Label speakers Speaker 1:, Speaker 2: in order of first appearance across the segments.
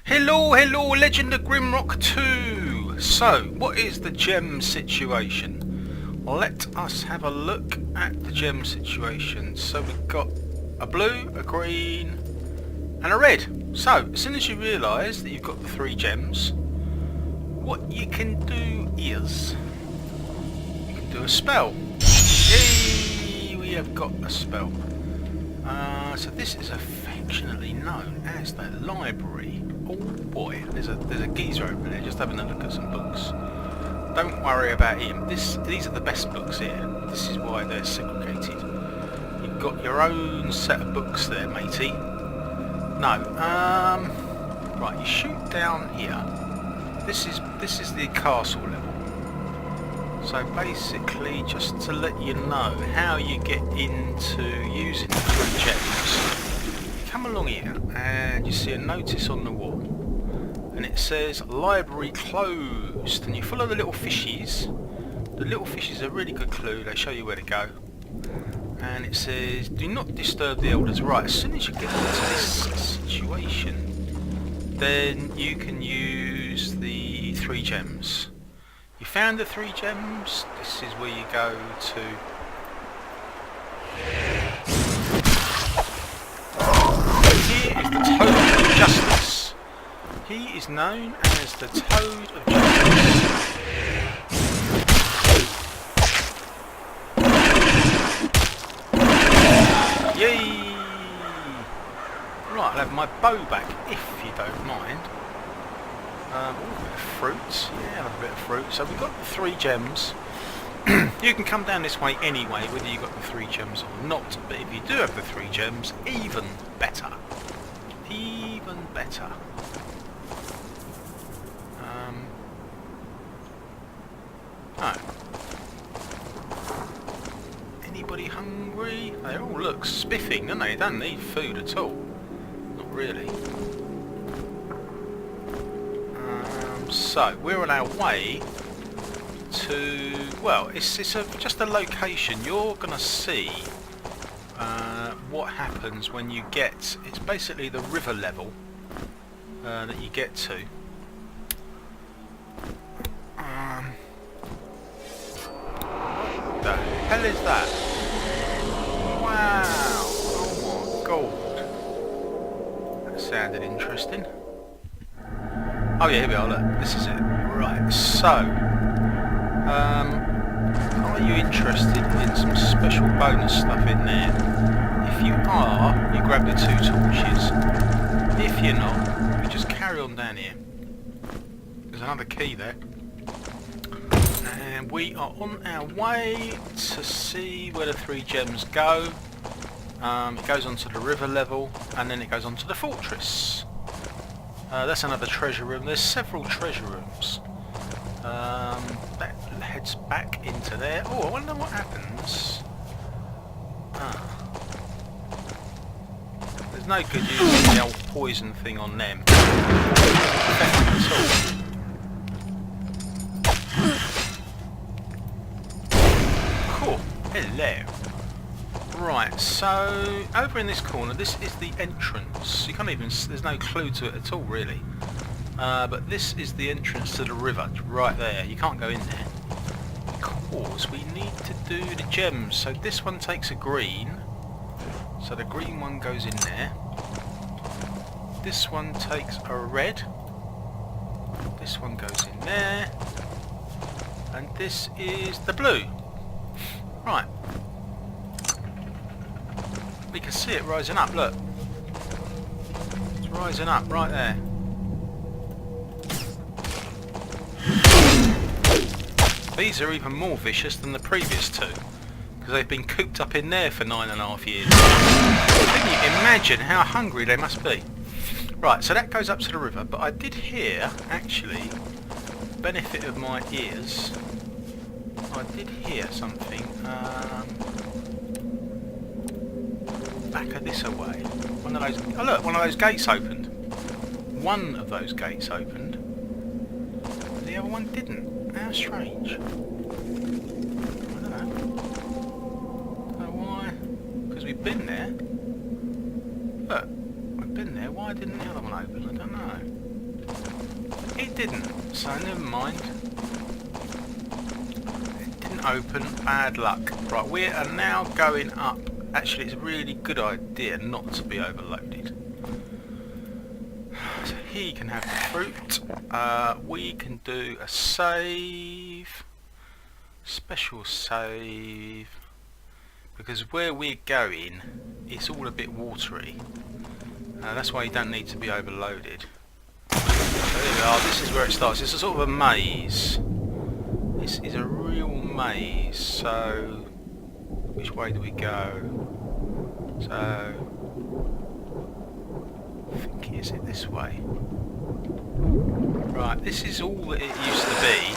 Speaker 1: Hello, hello, Legend of Grimrock II! So, what is the gem situation? Let us have a look at the gem situation. So we've got a blue, a green, and a red. So, as soon as you realise that you've got the 3 gems, what you can do is, you can do a spell. Yay! We have got a spell. So this is affectionately known as the library. Oh boy, there's a geezer over there just having a look at some books. Don't worry about him. These are the best books here. This is why they're segregated. You've got your own set of books there, matey. No, right, you shoot down here. This is the castle level. So basically, just to let you know how you get into using the 3 gems, you come along here and you see a notice on the wall, and it says library closed, and you follow the little fishies. The little fishies are a really good clue. They show you where to go, and it says do not disturb the elders. Right, as soon as you get into this situation, then you can use the 3 gems. You found the 3 gems. This is where you go to. Here is the Toad of Justice. He is known as the Toad of Justice. Yay! Right, I'll have my bow back if you don't mind. A bit of fruit, yeah, a bit of fruit. So we've got the 3 gems. You can come down this way anyway, whether you've got the 3 gems or not. But if you do have the 3 gems, even better. Even better. Oh. Anybody hungry? They all look spiffing, don't they? They don't need food at all. Not really. So we're on our way to, well, it's just a location. You're gonna see what happens when you get, it's basically the river level that you get to. What the hell is that? Wow! Oh my god! That sounded interesting. Oh yeah, here we are, look, this is it. Right, so, are you interested in some special bonus stuff in there? If you are, you grab the 2 torches. If you're not, you just carry on down here. There's another key there. And we are on our way to see where the 3 gems go. It goes onto the river level, and then it goes onto the fortress. That's another treasure room. There's several treasure rooms. That heads back into there. Oh, I wonder what happens. There's no good using the old poison thing on them. Cool. Hello. Right, so over in this corner, this is the entrance. You can't even, there's no clue to it at all really. But this is the entrance to the river, right there. You can't go in there because we need to do the gems. So this one takes a green, so the green one goes in there. This one takes a red, this one goes in there, and this is the blue. Right. We can see it rising up, look. It's rising up right there. These are even more vicious than the previous 2, because they've been cooped up in there for 9.5 years. Can you imagine how hungry they must be? Right, so that goes up to the river, but I did hear, actually, benefit of my ears, I did hear something, back of this away. One of those, oh look, one of those gates opened. One of those gates opened. The other one didn't. How strange. I don't know why. Because we've been there. Look, we've been there. Why didn't the other one open? I don't know. It didn't, so never mind. It didn't open, bad luck. Right, we are now going up. Actually, it's a really good idea not to be overloaded. So he can have the fruit. We can do a save. Special save. Because where we're going, it's all a bit watery. That's why you don't need to be overloaded. So there we are, this is where it starts. It's a sort of a maze. This is a real maze, so which way do we go? So I think, is it this way? Right, this is all that it used to be.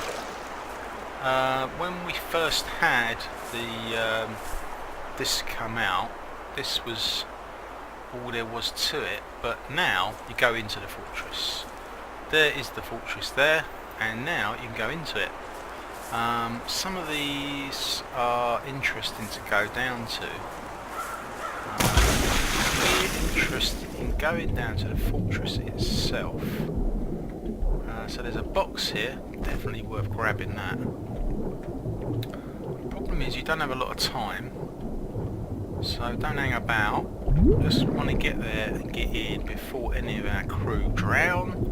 Speaker 1: When we first had the this come out, this was all there was to it, but now you go into the fortress. There is the fortress there, and now you can go into it. Some of these are interesting to go down to. We're interested in going down to the fortress itself. So there's a box here, definitely worth grabbing that. The problem is you don't have a lot of time, so don't hang about. Just want to get there and get in before any of our crew drown.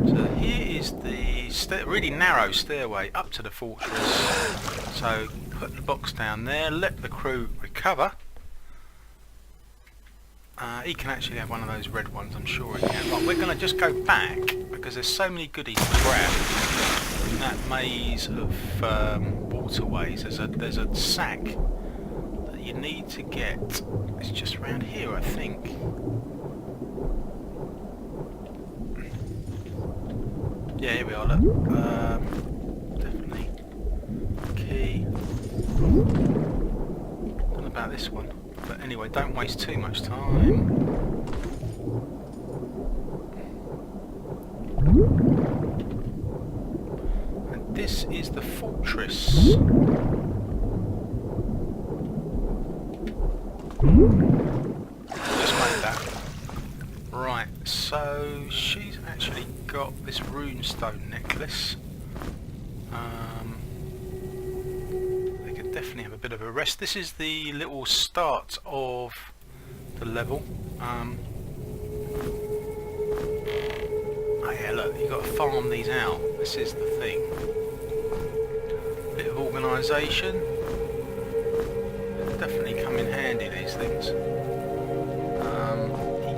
Speaker 1: So here is the really narrow stairway up to the fortress. So put the box down there, let the crew recover. He can actually have one of those red ones, I'm sure he can. Right, we're going to just go back because there's so many goodies to grab in that maze of waterways. There's a sack that you need to get. It's just around here, I think. Yeah, here we are, look. Definitely. Key. Don't know about this one. But anyway, don't waste too much time. And this is the fortress. Just made that. Right, so she's actually got this runestone necklace. They could definitely have a bit of a rest. This is the little start of the level. Oh yeah, look, you've got to farm these out. This is the thing. Bit of organisation. Definitely come in handy, these things. He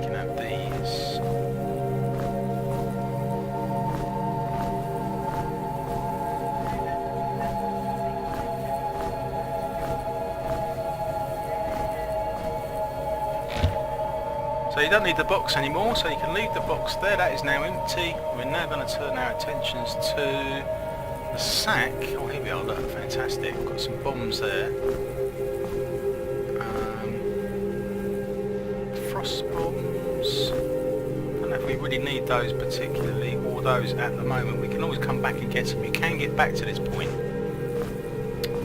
Speaker 1: can have these. So you don't need the box anymore, so you can leave the box there. That is now empty. We're now going to turn our attentions to the sack. Oh, here we are, look, fantastic. Got some bombs there. Frost bombs. I don't know if we really need those particularly, or those at the moment. We can always come back and get some. You can get back to this point.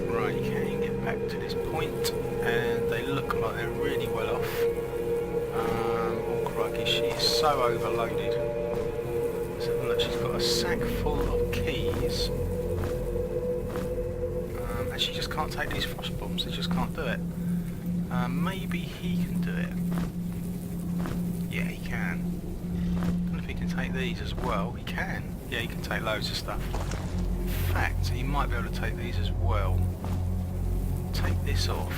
Speaker 1: Right, you can get back to this point, and they look like they're really well off. Oh crikey, she is so overloaded. So look, she's got a sack full of keys. And she just can't take these frost bombs, they just can't do it. Maybe he can do it. Yeah, he can. I don't know if he can take these as well. He can. Yeah, he can take loads of stuff. In fact, he might be able to take these as well. Take this off.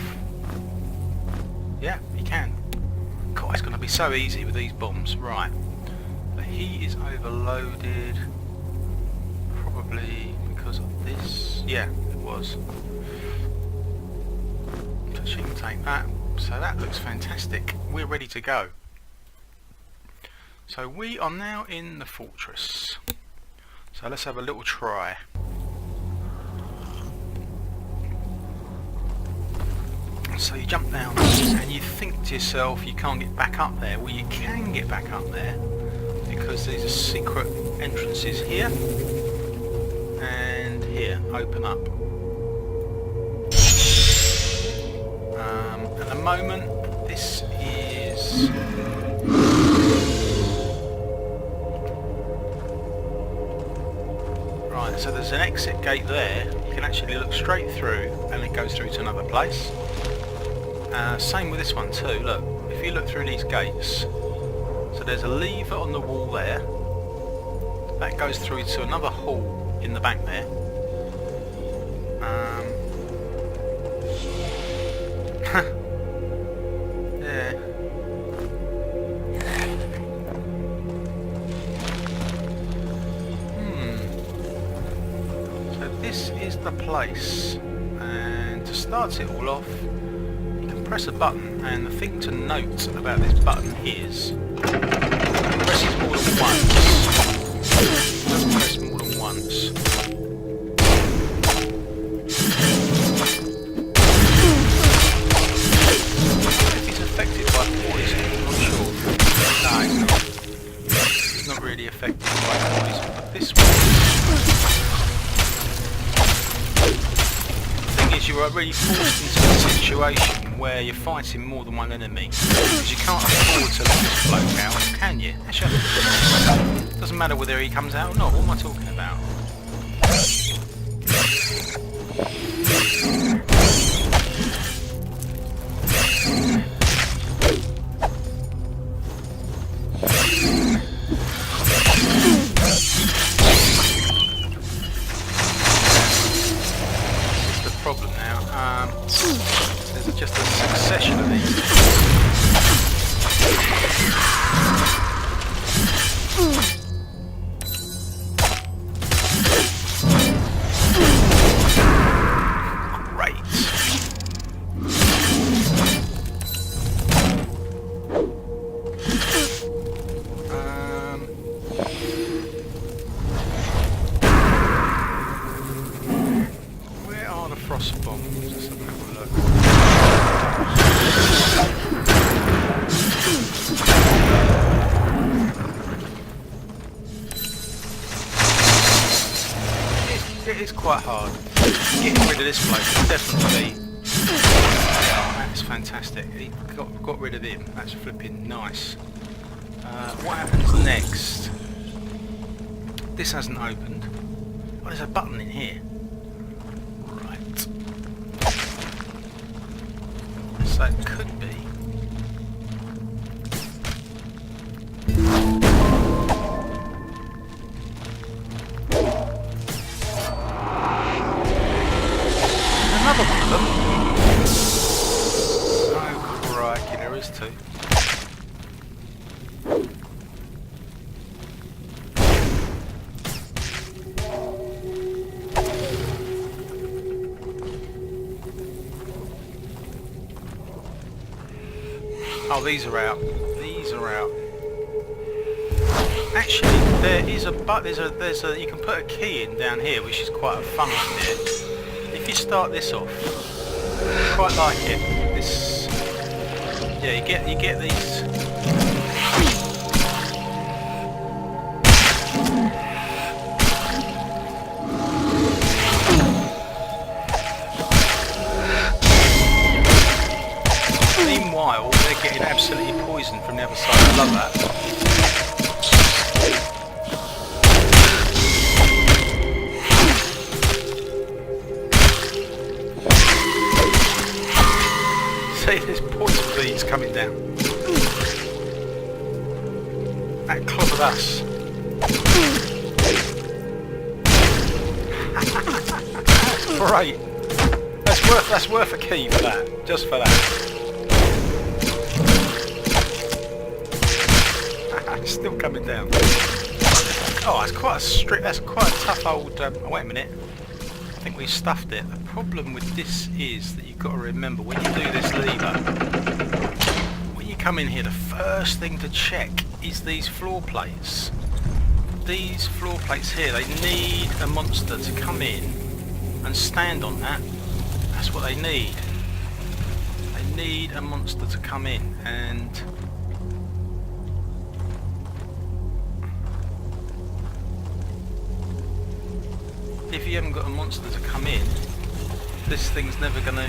Speaker 1: Yeah, he can. God, it's going to be so easy with these bombs. Right. But he is overloaded. Probably because of this. Yeah, it was. So she can take that. So that looks fantastic. We're ready to go. So we are now in the fortress. So let's have a little try. So you jump down and you think to yourself you can't get back up there. Well, you can get back up there because there's a secret entrances here and here. Open up. At the moment, this is Right, so there's an exit gate there. You can actually look straight through and it goes through to another place. Same with this one too, look. If you look through these gates, so there's a lever on the wall there. That goes through to another hall in the back there. Yeah. So this is the place, and to start it all off, you can press a button, and the thing to note about this button is press it more than once. Just press more than once. Affected by poison, I'm not sure. No, it's not really affected by poison, but this one. The thing is, you are really forced into a situation where you're fighting more than one enemy, because you can't afford to let this bloke out, can you? Actually, it doesn't matter whether he comes out or not. What am I talking about? Problem now. There's just a succession of these. Great. Frost bombs. Let's have a little look. It is quite hard. Getting rid of this bloke is definitely. That's fantastic. He got rid of him. That's flipping nice. What happens next? This hasn't opened. Oh, there's a button in here. So it could be. Another one of them. Oh crikey, there is two. Oh, these are out. These are out. Actually, there is a you can put a key in down here, which is quite a fun idea. If you start this off, I quite like it. This, yeah, you get these. Meanwhile, they're getting absolutely poisoned from the other side. I love that. See, there's poison bees coming down. That clobbered us. That's great. That's worth a key for that. Just for that. Still coming down. Oh, that's quite a strict. That's quite a tough old. Oh, wait a minute. I think we stuffed it. The problem with this is that you've got to remember when you do this lever, when you come in here, the first thing to check is these floor plates. These floor plates here, they need a monster to come in and stand on that. That's what they need. They need a monster to come in and. If you haven't got a monster to come in, this thing's never gonna.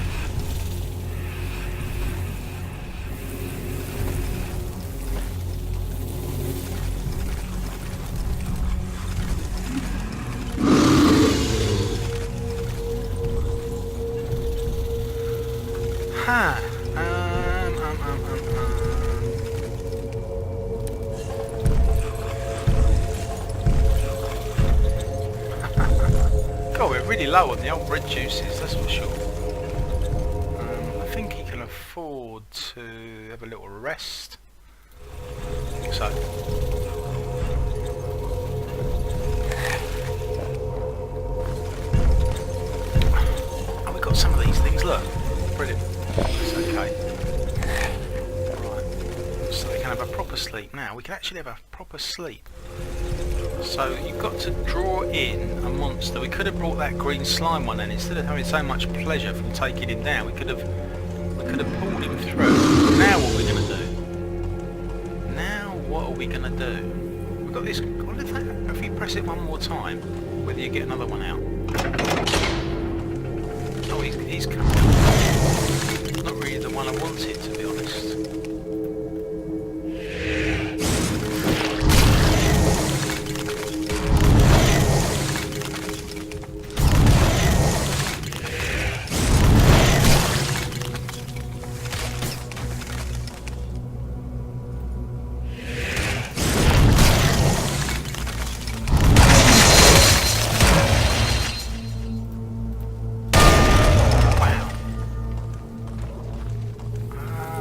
Speaker 1: really low on the old red juices, that's for sure. I think he can afford to have a little rest. I think so. Oh, we got some of these things, look. Brilliant. It's okay. Right. So we can have a proper sleep now. We can actually have a proper sleep. So you've got to draw in a monster. We could have brought that green slime one in. Instead of having so much pleasure from taking him down, we could have pulled him through. Now what are we going to do? Now what are we going to do? We've got this. What is that? If you press it one more time, whether you get another one out. Oh, he's coming. Not really the one I wanted, to be honest.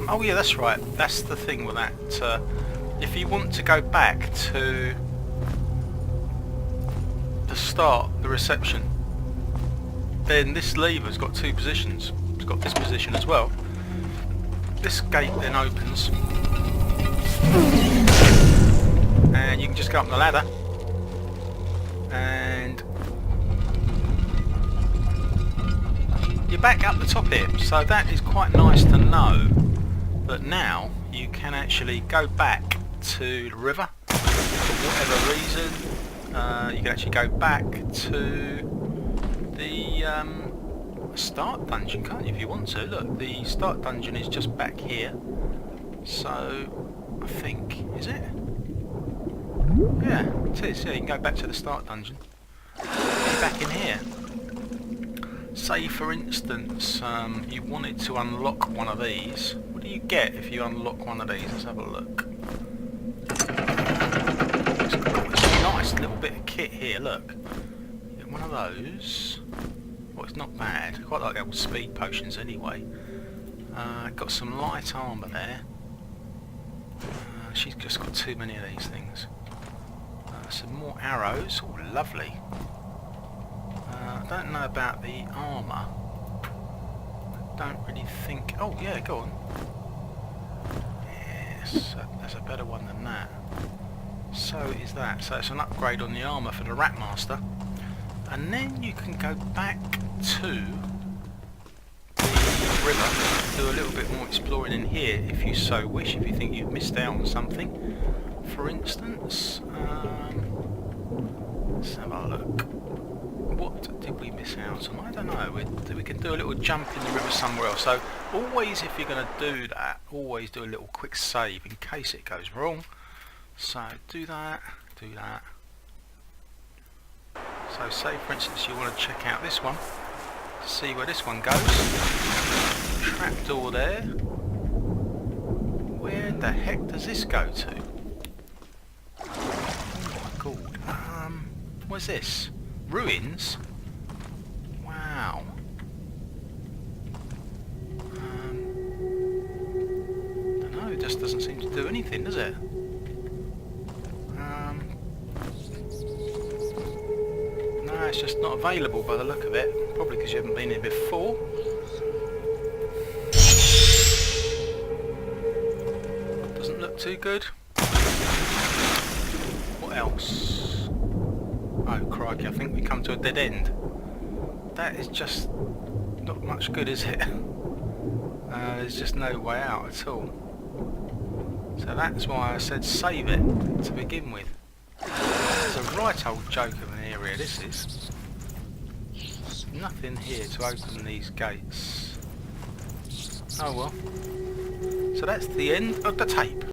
Speaker 1: Oh yeah, that's right. That's the thing with that. If you want to go back to the start, the reception, then this lever's got two positions. It's got this position as well. This gate then opens, and you can just go up the ladder, and you're back up the top here. So that is quite nice to know. But now you can actually go back to the river for whatever reason. You can actually go back to the start dungeon, can't you, if you want to? Look, the start dungeon is just back here. So I think, is it? Yeah, it is. Yeah, you can go back to the start dungeon. Be back in here. Say for instance, you wanted to unlock one of these. What do you get if you unlock one of these? Let's have a look. It's a nice little bit of kit here, look. Get one of those. Well, it's not bad. I quite like old speed potions anyway. Got some light armour there. She's just got too many of these things. Some more arrows. Oh, lovely. I don't know about the armour. I don't really think... Oh, yeah, go on. Yes, that's a better one than that. So is that. So it's an upgrade on the armour for the Ratmaster. And then you can go back to the river, do a little bit more exploring in here if you so wish, if you think you've missed out on something. For instance, let's have a look. What did we miss out on? I don't know. We can do a little jump in the river somewhere else. So always, if you're going to do that, always do a little quick save in case it goes wrong. So do that, do that. So say for instance you want to check out this one, to see where this one goes. Trapdoor there. Where the heck does this go to? Oh my god. What's this? Ruins? Wow. Dunno, it just doesn't seem to do anything, does it? No, it's just not available by the look of it. Probably because you haven't been here before. Doesn't look too good. What else? Oh crikey, I think we come to a dead end. That is just not much good, is it? There's just no way out at all. So that's why I said save it to begin with. It's a right old joke of an area, this is. Nothing here to open these gates. Oh well. So that's the end of the tape.